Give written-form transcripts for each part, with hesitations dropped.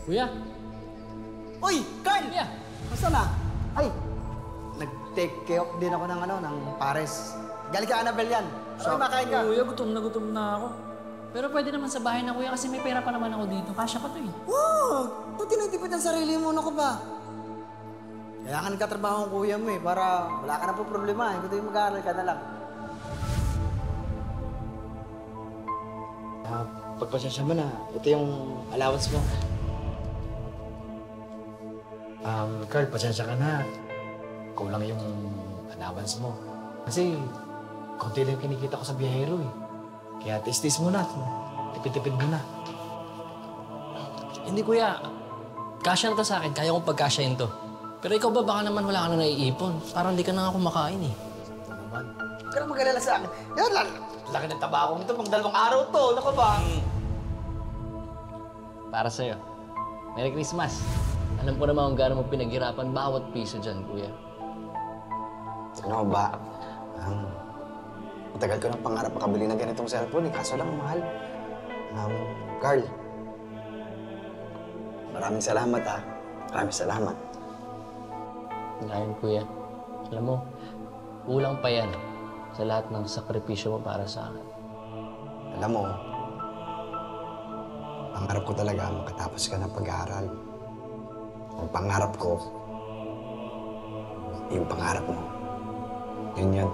Kuya! Uy! Carl! Kuya! Basta na? Ay! Nag-take care of din ako ng pares. Galing ka, Annabelle yan. Ano makain ka? Kuya, gutom na ako. Pero pwede naman sa bahay na kuya kasi may pera pa naman ako dito. Kasya pa to eh. Wow! Ba't tinitipid ang sarili mo? Ano ka ba? Kailangan ka trabaho ng kuya mo eh, para wala ka na po problema eh. Kundi mag-aaral ka na lang. Pagpasensya mo na, ito yung allowance mo. Carl, pasensya ka na. Kulang yung allowance mo. Kasi, konti lang kinikita ko sa biyahero eh. Kaya tis-tis mo na. Tipid-tipid mo na. Hindi kuya, kasya na to sa akin. Kaya kong pagkasyahin to. Pero ikaw ba baka naman wala ka na naiipon? Parang di ka na nga kumakain eh. Naman. Huwag ka na mag-alala sa akin. Yan, laki ng tabakong ito. Pang 2 araw to. Ano ka ba? Para sa'yo. Merry Christmas. Alam ko naman kung gaano mo pinaghirapan bawat piso dyan, kuya. Ano ba? Matagal ko ng pangarap makabili ng ganitong cellphone eh. Kaso lang, mahal. Carl. Maraming salamat ha. Maraming salamat. Ngayon, kuya. Alam mo, kulang pa yan sa lahat ng sakripisyo mo para sa akin. Alam mo, pangarap ko talaga makatapos ka ng pag-aaral. Ang pangarap ko, yung pangarap mo. Yun yun.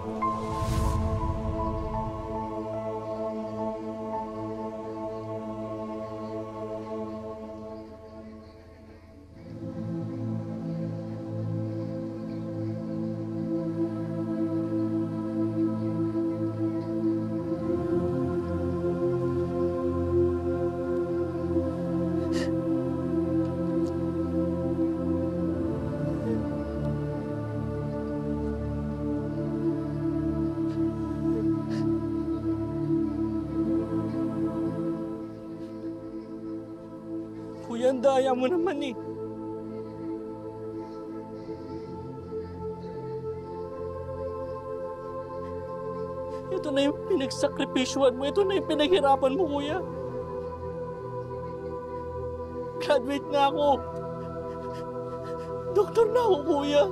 Kuya, ang daya mo naman eh. Ito na yung pinagsakripisyuhan mo. Ito na yung pinaghirapan mo, kuya. Graduate na ako. Doktor na ako, kuya.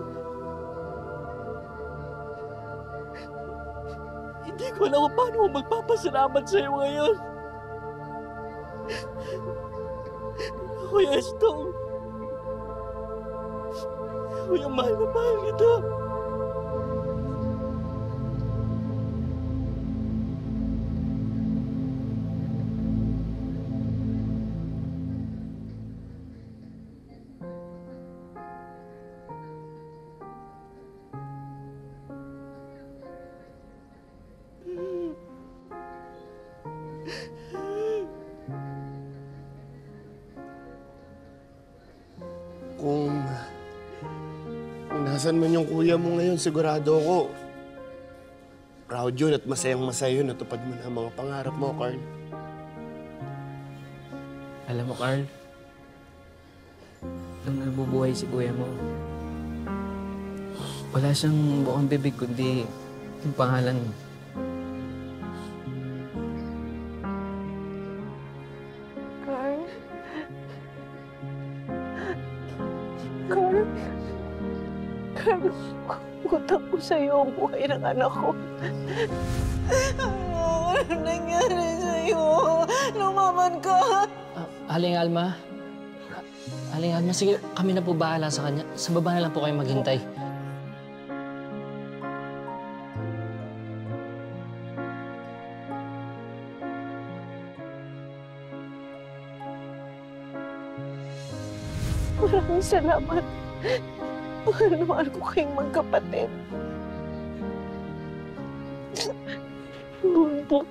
Hindi ko alam kung paano magpapasalamat sa'yo ngayon. Kuya Estong. Kuya, mahal na mahal kita. Kung nasan man yung kuya mo ngayon, sigurado ako, proud yun at masayang-masaya yun. Natupad mo na ang mga pangarap mo, Carl. Alam mo, Carl, nung nabubuhay si kuya mo, wala siyang bukang bibig kundi yung pangalan mo. Carl? Carl? Carl, utang ko sa'yo ang buhay ng anak ko. Ano nangyari sa'yo? Lumaban ka! Aling Alma. Aling Alma, sige, kami na po bahala sa kanya. Sa baba na lang po kayo maghintay. Maraming salamat. Mahal na mahal ko kayong magkapatid. Bumbo.